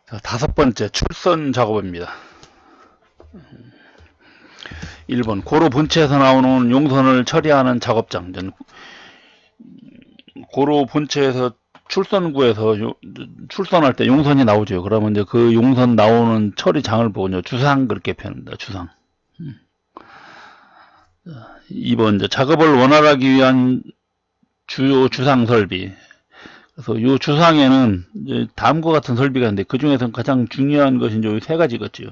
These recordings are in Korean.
자, 다섯 번째 출선 작업입니다. 1번 고로 본체에서 나오는 용선을 처리하는 작업장. 고로 본체에서 출선구에서 출선할 때 용선이 나오죠. 그러면 이제 그 용선 나오는 처리장을 보고 주상 그렇게 표현합니다. 주상. 2번 이제 작업을 원활하게 위한 주요 주상 설비. 그래서 이 주상에는 이제 다음과 같은 설비가 있는데 그 중에서 가장 중요한 것이 이제 세 가지겠죠.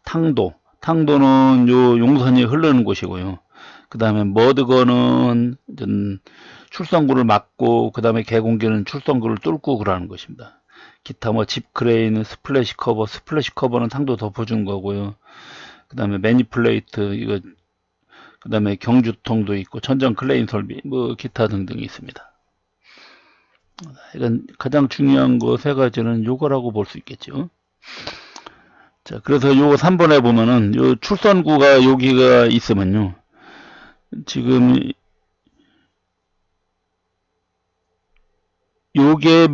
탕도. 탕도는 요 용선이 흐르는 곳이고요. 그 다음에 머드건은 출선구를 막고, 그 다음에 개공기는 출선구를 뚫고 그러는 것입니다. 기타 뭐 집 크레인, 스플래시 커버는 탕도 덮어주는 거고요. 그 다음에 매니플레이트, 이거, 그 다음에 경주통도 있고, 천정 클레인 설비, 뭐 기타 등등이 있습니다. 이건 가장 중요한 거 세 가지는 요거라고 볼 수 있겠죠. 자, 그래서 요 3번에 보면은 요 출선구가 여기가 있으면요. 지금 요게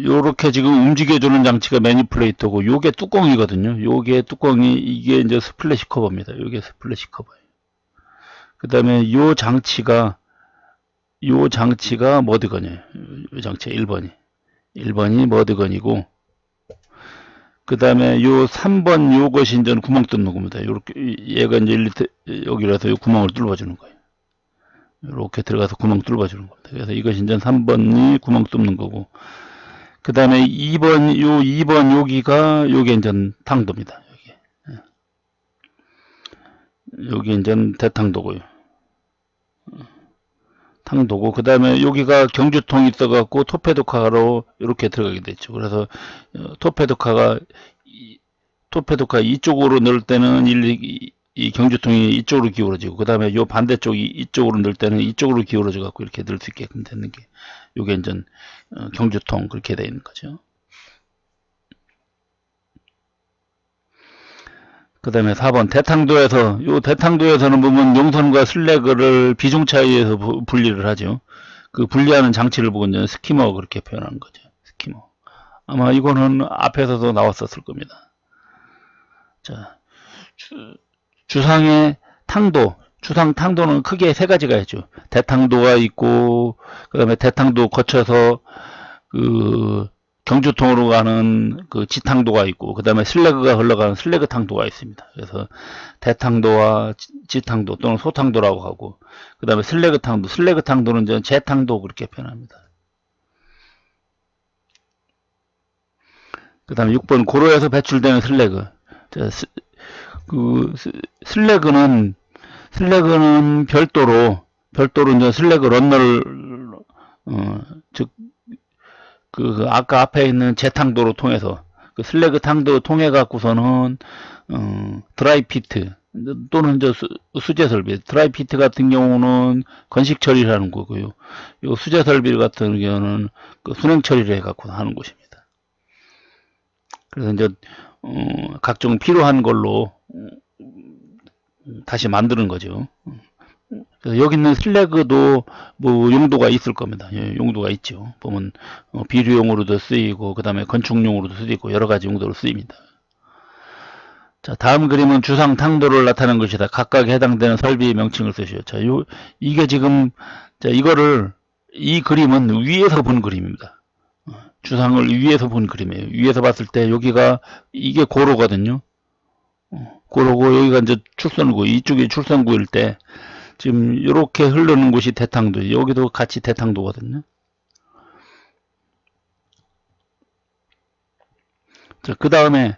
요렇게 지금 움직여주는 장치가 매니플레이터고, 요게 뚜껑이거든요. 요게 뚜껑이, 이게 이제 스플래시 커버입니다. 요게 스플래시 커버예요. 그 다음에 요 장치가 머드건이에요. 요 장치 1번이 머드건이고, 그 다음에 요 3번 요것이 이제 구멍 뚫는 겁니다. 요렇게, 얘가 이제 1리터, 여기라서 요 구멍을 뚫어주는 거예요. 이렇게 들어가서 구멍 뚫어주는 겁니다. 그래서 이것이 이제 3번이 구멍 뚫는 거고, 그 다음에 2번 여기가, 요게 이제 탕도입니다. 여기 이제 대탕도고요. 탕도고, 그 다음에 여기가 경주통이 있어갖고 토페도카로 이렇게 들어가게 됐죠. 그래서 토페도카 이쪽으로 넣을 때는 이 경주통이 이쪽으로 기울어지고, 그 다음에 요 반대쪽이 이쪽으로 넣을 때는 이쪽으로 기울어져 갖고 이렇게 넣을 수 있게끔 되는 게, 요게 이제 경주통 그렇게 되어 있는 거죠. 그 다음에 4번 대탕도에서, 요 대탕도에서는 보면 용선과 슬래그를 비중 차이에서 분리를 하죠. 그 분리하는 장치를 보고 이제 스키머 그렇게 표현하는 거죠. 스키머. 아마 이거는 앞에서도 나왔었을 겁니다. 자, 주상의 탕도, 주상 탕도는 크게 세 가지가 있죠. 대탕도가 있고, 그 다음에 대탕도 거쳐서 그 경주통으로 가는 그 지탕도가 있고, 그 다음에 슬래그가 흘러가는 슬래그 탕도가 있습니다. 그래서 대탕도와 지탕도 또는 소탕도라고 하고, 그 다음에 슬래그 탕도는 이제 제탕도 그렇게 표현합니다. 그 다음에 6번 고로에서 배출되는 슬래그. 자, 슬래그는 별도로 이제 슬래그 런너를, 즉 아까 앞에 있는 제탕도로 통해서, 그 슬래그 탕도 통해 갖고서는 드라이 피트 또는 이제 수제 설비, 드라이 피트 같은 경우는 건식 처리를 하는 거고요. 요 수제 설비 같은 경우는 그 순행 처리를 해 갖고 하는 것입니다. 그래서 이제 각종 필요한 걸로 다시 만드는 거죠. 그래서 여기 있는 슬래그도 뭐 용도가 있을 겁니다. 예, 용도가 있죠. 보면 비료용으로도 쓰이고, 그 다음에 건축용으로도 쓰이고, 여러 가지 용도로 쓰입니다. 자, 다음 그림은 주상 탕도를 나타내는 것이다. 각각 해당되는 설비의 명칭을 쓰시오. 자, 이게 지금, 자, 이 그림은 위에서 본 그림입니다. 주상을 위에서 본 그림이에요. 위에서 봤을 때 여기가, 이게 고로거든요. 고로고, 여기가 이제 출선구, 이쪽이 출선구일 때, 지금 이렇게 흐르는 곳이 대탕도, 여기도 같이 대탕도거든요. 자, 그 다음에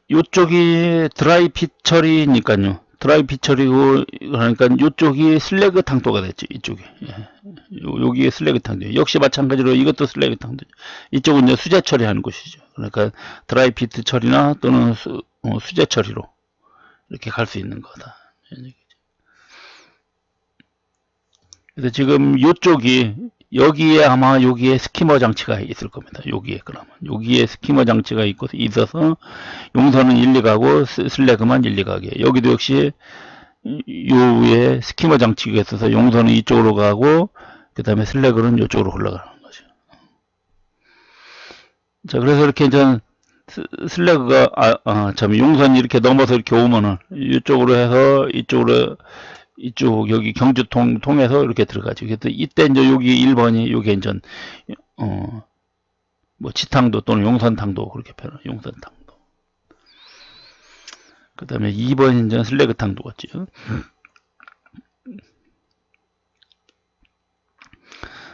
이쪽이 드라이 핏 처리니까요. 드라이 핏 처리고, 그러니까 이쪽이 슬래그 탕도가 됐죠. 이쪽이. 예. 여기에 슬래그 탕도. 역시 마찬가지로 이것도 슬래그 탕도. 이쪽은 이제 수제 처리하는 곳이죠. 그러니까 드라이 피트 처리나 또는 수제 처리로 이렇게 갈 수 있는 거다. 그래서 지금 이쪽이, 여기에 스키머 장치가 있을 겁니다. 여기에 스키머 장치가 있어서 용선은 1, 2가고 슬래그만 1, 2가게. 여기도 역시 요 위에 스키머 장치가 있어서 용선은 이쪽으로 가고, 그 다음에 슬래그는 이쪽으로 흘러가는 거죠. 자, 그래서 이렇게 이제 슬래그가, 용선이 이렇게 넘어서 이렇게 오면은, 이쪽으로 해서, 이쪽, 여기 경주통 통해서 이렇게 들어가죠. 그래서 이때 이제 여기 1번이, 요게 이제, 뭐, 지탕도 또는 용선탕도 그렇게 표현해요. 용선탕도. 그 다음에 2번이 이제 슬래그탕도겠죠.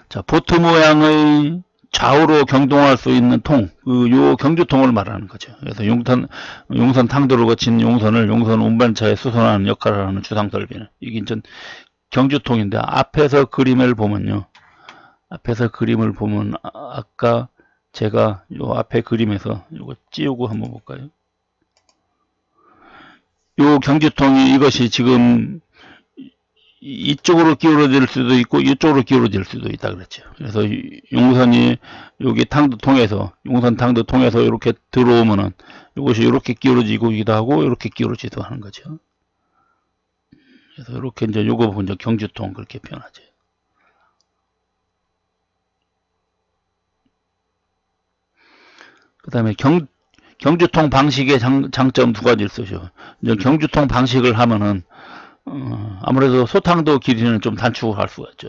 자, 보트 모양의 좌우로 경동할 수 있는 통, 요 경주통을 말하는 거죠. 그래서 용선 탕도를 거친 용선을 용선 운반차에 수선하는 역할을 하는 주상 설비는 이게 이제 경주통인데 앞에서 그림을 보면요. 앞에서 그림을 보면 아까 제가 요 앞에 그림에서 요거 띄우고 한번 볼까요? 요 경주통이 이것이 지금 이쪽으로 기울어질 수도 있고 이쪽으로 기울어질 수도 있다 그랬죠. 그래서 용선이 여기 탕도 통해서 용선 탕도 통해서 이렇게 들어오면은 이것이 이렇게 기울어지기도 하고 이렇게 기울어지기도 하는 거죠. 그래서 이렇게 이제 요거 보면 이제 경주통 그렇게 표현하죠. 그 다음에 경주통 방식의 장점 두 가지를 쓰죠. 이제 경주통 방식을 하면은 아무래도 소탕도 길이는 좀 단축을 할 수가 있죠.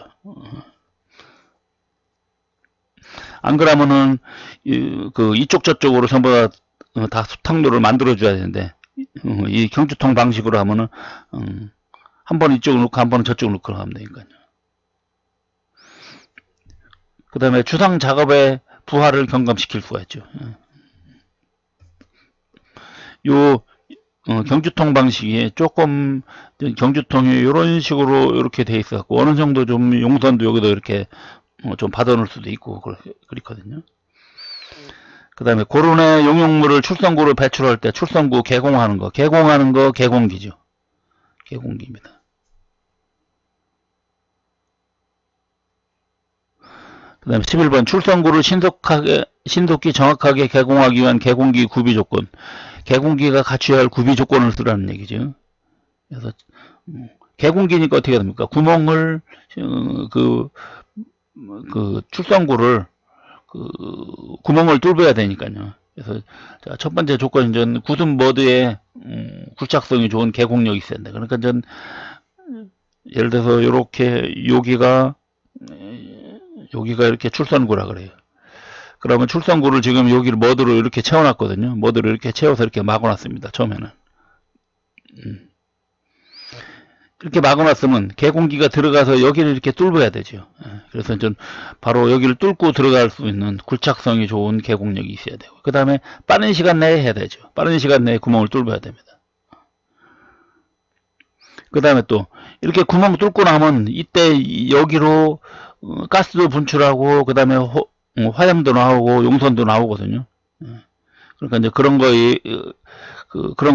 안 그러면은 이쪽 저쪽으로 전부 다 소탕로를 만들어 줘야 되는데 이 경주통 방식으로 하면은 한 번 이쪽으로 놓고 한 번은 저쪽으로 놓고 하면 되니까요. 그 다음에 주상 작업의 부하를 경감시킬 수가 있죠. 요 경주통 방식이 조금 경주통이 이런 식으로 이렇게 돼 있어 갖고 어느 정도 좀 용선도 여기도 이렇게 좀 받아 놓을 수도 있고 그렇거든요. 그 다음에 고론의 용역물을 출선구를 배출할 때 출선구 개공하는 거 개공기죠. 개공기입니다. 그 다음에 11번 출선구를 신속히 정확하게 개공하기 위한 개공기 구비 조건. 개공기가 갖춰야 할 구비 조건을 쓰라는 얘기죠. 그래서 개공기니까 어떻게 됩니까? 구멍을 출선구를 구멍을 뚫어야 되니까요. 그래서 자, 첫 번째 조건은 전 굳은 머드에 굴착성이 좋은 개공력이 있어야 된다. 그러니까 전 예를 들어서 이렇게 여기가 이렇게 출선구라 그래요. 그러면 출선구를 지금 여기를 머드로 이렇게 채워놨거든요. 머드로 이렇게 채워서 이렇게 막아놨습니다. 처음에는. 이렇게 막아놨으면 개공기가 들어가서 여기를 이렇게 뚫어야 되죠. 그래서 좀 바로 여기를 뚫고 들어갈 수 있는 굴착성이 좋은 개공력이 있어야 되고 그 다음에 빠른 시간 내에 해야 되죠. 빠른 시간 내에 구멍을 뚫어야 됩니다. 그 다음에 또 이렇게 구멍 뚫고 나면 이때 여기로 가스도 분출하고 그 다음에 화염도 나오고 용선도 나오거든요. 그러니까 이제 그런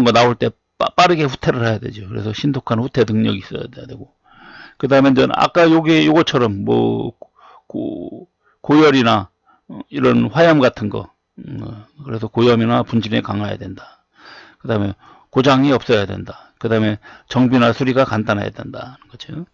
거 나올 때 빠르게 후퇴를 해야 되죠. 그래서 신속한 후퇴 능력이 있어야 되고. 그 다음에 이제 아까 요거처럼 뭐 고열이나 이런 화염 같은 거, 그래서 고염이나 분진에 강해야 된다. 그 다음에 고장이 없어야 된다. 그 다음에 정비나 수리가 간단해야 된다는 거죠.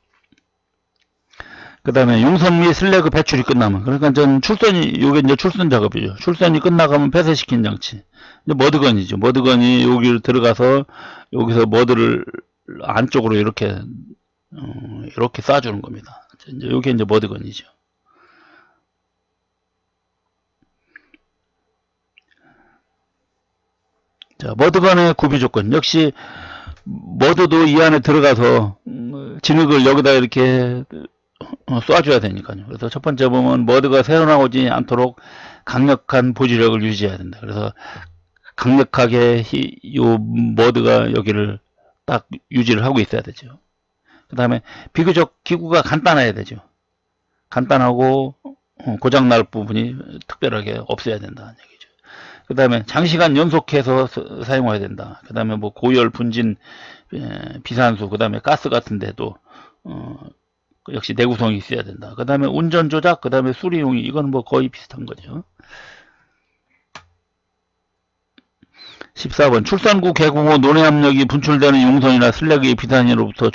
그 다음에 용선 및 슬래그 배출이 끝나면, 그러니까 전 요게 이제 출선 작업이죠. 출선이 끝나가면 폐쇄시킨 장치. 이제 머드건이죠. 머드건이 여기를 들어가서 여기서 머드를 안쪽으로 이렇게 쏴주는 겁니다. 이제 요게 이제 머드건이죠. 자, 머드건의 구비 조건. 역시 머드도 이 안에 들어가서 진흙을 여기다 이렇게 쏴줘야 되니까요. 그래서 첫 번째 보면 머드가 새어 나오지 않도록 강력한 보지력을 유지해야 된다. 그래서 강력하게 요 머드가 여기를 딱 유지를 하고 있어야 되죠. 그 다음에 비교적 기구가 간단해야 되죠. 간단하고 고장날 부분이 특별하게 없어야 된다는 얘기죠. 그 다음에 장시간 연속해서 사용해야 된다. 그 다음에 뭐 고열, 분진, 비산수, 그 다음에 가스 같은 데도 역시 내구성이 있어야 된다. 그 다음에 운전 조작, 그 다음에 수리용이 이건 뭐 거의 비슷한 거죠. 14번 출산구 개공 후 논해 압력이 분출되는 용선이나 슬래그의 비단위로부터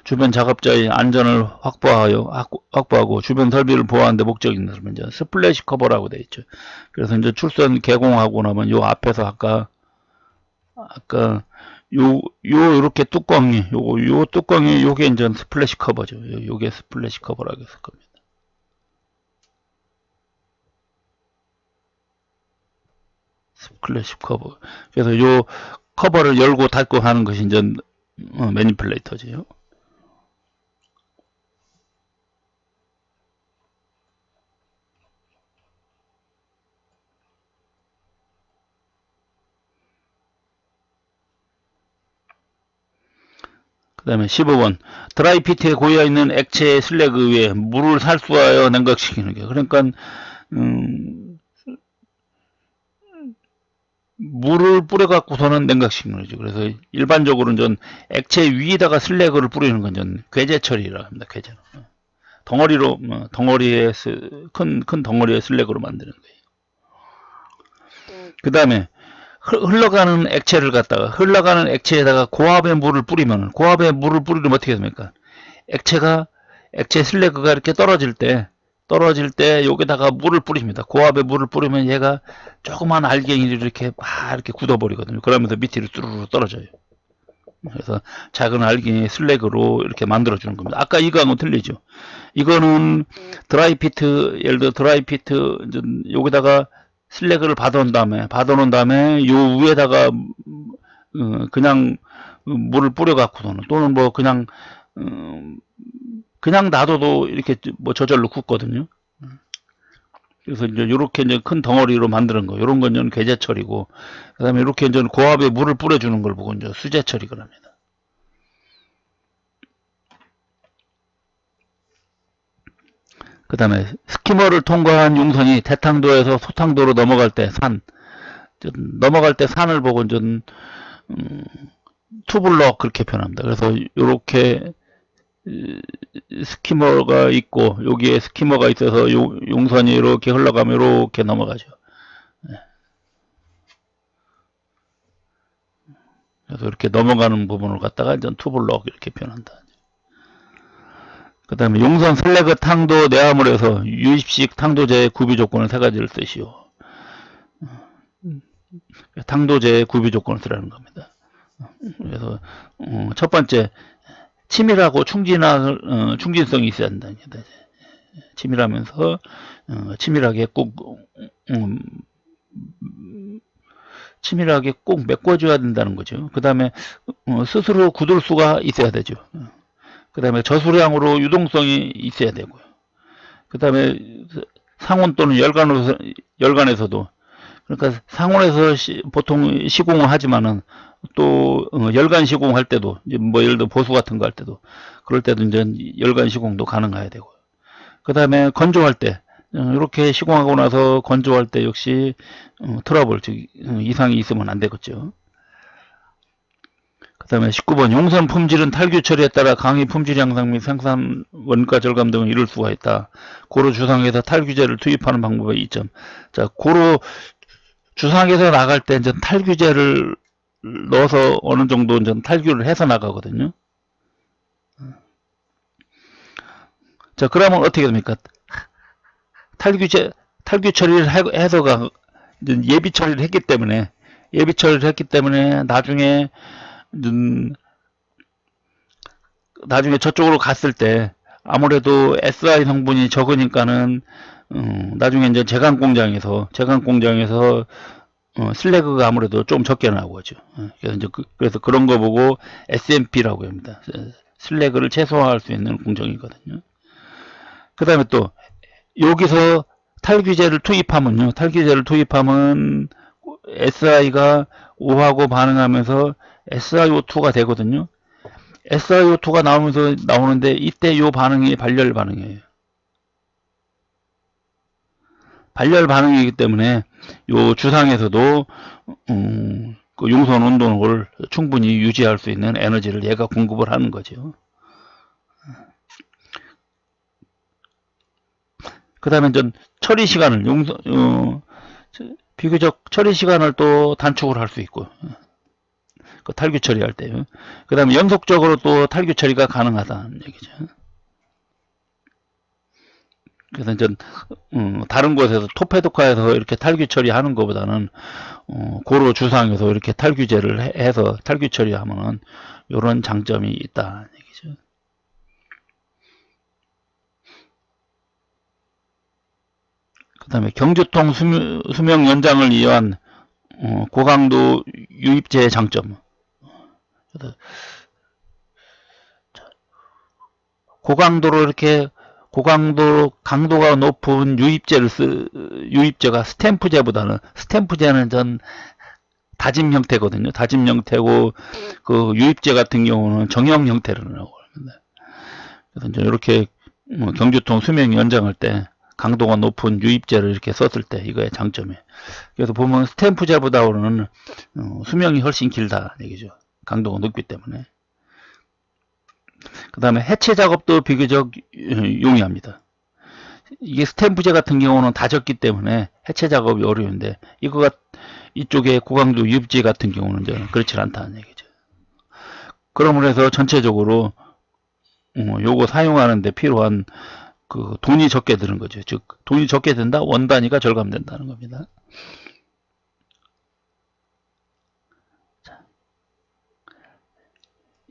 주변 작업자의 안전을 확보하고 주변 설비를 보호하는 데 목적이 있는 것은 이제 스플래시 커버라고 되어 있죠. 그래서 이제 출산 개공하고 나면 요 앞에서 아까 요렇게 뚜껑이 요 뚜껑이 요게 이제 스플래시 커버죠. 요게 스플래시 커버라고 했을 겁니다. 스플래시 커버. 그래서 요 커버를 열고 닫고 하는 것이 이제 매니플레이터지요. 그 다음에 15번 드라이피트에 고여 있는 액체 슬래그 위에 물을 살수하여 냉각시키는 게 그러니까 물을 뿌려 갖고서는 냉각시키는 거죠. 그래서 일반적으로는 전 액체 위에다가 슬래그를 뿌리는 건 전 궤제 처리라 합니다. 궤제 덩어리로 덩어리에 큰 덩어리의 슬래그로 만드는 거예요. 그 다음에 흘러가는 액체에다가 고압의 물을 뿌리면 고압의 물을 뿌리면 어떻게 됩니까? 액체 슬래그가 이렇게 떨어질 때 여기다가 물을 뿌립니다. 고압의 물을 뿌리면 얘가 조그만 알갱이를 이렇게 굳어버리거든요. 그러면서 밑으로 뚜루루 떨어져요. 그래서 작은 알갱이 슬래그로 이렇게 만들어주는 겁니다. 아까 이거하고는 틀리죠. 이거는 드라이피트, 예를 들어 드라이피트, 여기다가 슬래그를 받아놓은 다음에 요 위에다가 그냥 물을 뿌려갖고서는 또는 뭐 그냥 놔둬도 이렇게 뭐 저절로 굳거든요. 그래서 이제 요렇게 이제 큰 덩어리로 만드는 거, 요런 건 이제 궤제 처리고, 그 다음에 이렇게 이제 고압에 물을 뿌려주는 걸 보고 이제 수제 처리를 합니다. 그 다음에 스키머를 통과한 용선이 대탕도에서 소탕도로 넘어갈 때 산을 보고 이제 투블럭 그렇게 표현합니다. 그래서 요렇게 스키머가 있고 여기에 스키머가 있어서 용선이 이렇게 흘러가면 이렇게 넘어가죠. 그래서 이렇게 넘어가는 부분을 갖다가 이제 투블럭 이렇게 표현한다. 그 다음에 용선 슬래그 탕도 내화물에서 유입식 탕도제의 구비 조건을 세 가지를 쓰시오. 탕도제의 구비 조건을 쓰라는 겁니다. 그래서 첫 번째 치밀하고 충진성이 있어야 된다. 치밀하면서 치밀하게 꼭 메꿔줘야 된다는 거죠. 그 다음에 스스로 굳을 수가 있어야 되죠. 그 다음에 저수량으로 유동성이 있어야 되고요. 그 다음에 상온 또는 열간에서도 그러니까 상온에서 보통 시공을 하지만은 또 열간 시공할 때도 뭐 예를 들어 보수 같은 거 할 때도 그럴 때도 이제 열간 시공도 가능해야 되고 그 다음에 건조할 때 이렇게 시공하고 나서 건조할 때 역시 트러블 즉 이상이 있으면 안 되겠죠. 그 다음에 19번 용선 품질은 탈규 처리에 따라 강의 품질 향상 및 생산 원가 절감 등을 이룰 수가 있다. 고로 주상에서 탈규제를 투입하는 방법의 이점. 자, 고로 주상에서 나갈 때 이제 탈규제를 넣어서 어느 정도 이제 탈규를 해서 나가거든요. 자, 그러면 어떻게 됩니까? 탈규 처리를 해서가 예비 처리를 했기 때문에 나중에 저쪽으로 갔을 때 아무래도 SI 성분이 적으니까는 나중에 이제 제강 공장에서 슬래그가 아무래도 좀 적게 나오죠. 그래서 그런 거 보고 SMP라고 합니다. 슬래그를 최소화할 수 있는 공정이거든요. 그 다음에 또 여기서 탈규제를 투입하면 SI가 O하고 반응하면서 SiO2가 되거든요. SiO2가 나오는데 이때 이 반응이 발열 반응이에요. 발열 반응이기 때문에 요 주상에서도 그 용선 온도를 충분히 유지할 수 있는 에너지를 얘가 공급을 하는 거죠. 그 다음에 처리 시간을 비교적 처리 시간을 또 단축을 할 수 있고, 그 탈규 처리할 때. 그 다음에 연속적으로 또 탈규 처리가 가능하다는 얘기죠. 그래서 이제 다른 곳에서 토페도카에서 이렇게 탈규 처리하는 것보다는 고로 주상에서 이렇게 탈규제를 해서 탈규 처리하면은 이런 장점이 있다 얘기죠. 그다음에 경주통 수명 연장을 위한 고강도 유입제의 장점. 고강도로 이렇게 고강도 강도가 높은 유입제가 스탬프제는 전 다짐 형태거든요. 다짐 형태고 그 유입제 같은 경우는 정형 형태로 나옵니다. 그래서 이제 이렇게 경주통 수명 연장할 때 강도가 높은 유입제를 이렇게 썼을 때 이거의 장점이. 그래서 보면 스탬프제보다는 수명이 훨씬 길다 얘기죠. 강도가 높기 때문에. 그 다음에 해체 작업도 비교적 용이합니다. 이게 스탬프제 같은 경우는 다졌기 때문에 해체 작업이 어려운데 이쪽에 고강도 유입제 같은 경우는 이제 그렇지 않다는 얘기죠. 그러므로 해서 전체적으로 요거 사용하는데 필요한 그 돈이 적게 드는 거죠. 즉 돈이 적게 든다, 원 단위가 절감된다는 겁니다.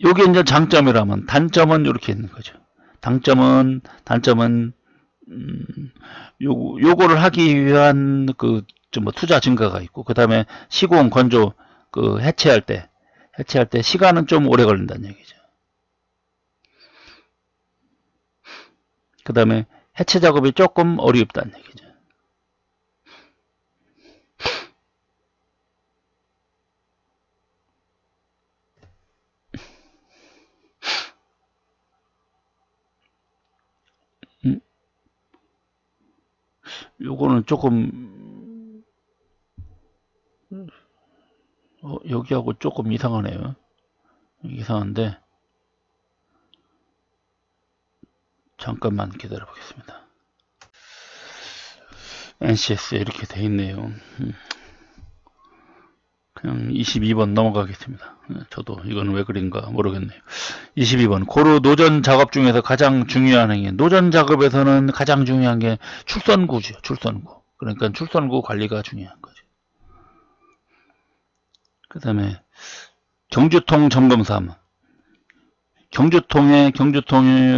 요게 이제 장점이라면 단점은 이렇게 있는 거죠. 단점은 요거를 하기 위한 그 뭐 투자 증가가 있고, 그 다음에 시공 건조 그 해체할 때 시간은 좀 오래 걸린다는 얘기죠. 그 다음에 해체 작업이 조금 어렵다는 얘기죠. 요거는 조금 여기하고 조금 이상하네요. 이상한데 잠깐만 기다려 보겠습니다. NCS에 이렇게 돼 있네요. 그냥 22번 넘어가겠습니다. 저도 이건 왜 그린가 모르겠네요. 22번 고루 노전 작업 중에서 가장 중요한 행위. 노전 작업에서는 가장 중요한 게 출선구죠. 출선구. 그러니까 출선구 관리가 중요한 거죠. 그 다음에 경주통 점검 3. 경주통이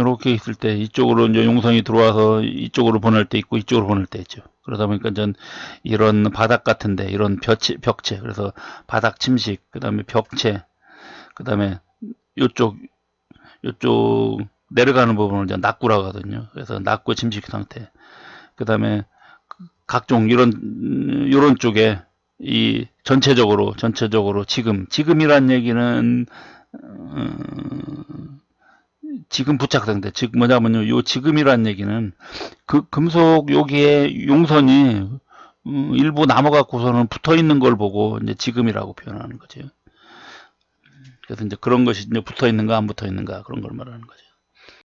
이렇게 있을 때 이쪽으로 이제 용선이 들어와서 이쪽으로 보낼 때 있고 이쪽으로 보낼 때 있죠. 그러다 보니까 전 이런 바닥 같은데 이런 벽체, 그래서 바닥 침식, 그 다음에 벽체, 그 다음에 요쪽 내려가는 부분을 이제 낙구라 하거든요. 그래서 낙구 침식 상태. 그 다음에 각종 이런 쪽에 이 전체적으로 지금이란 얘기는 지금 부착 상태. 즉 뭐냐면요, 요 지금이란 얘기는 그 금속 여기에 용선이 일부 남아갖고서는 붙어 있는 걸 보고 이제 지금이라고 표현하는 거죠. 그래서 이제 그런 것이 이제 붙어 있는가 안 붙어 있는가 그런 걸 말하는 거죠.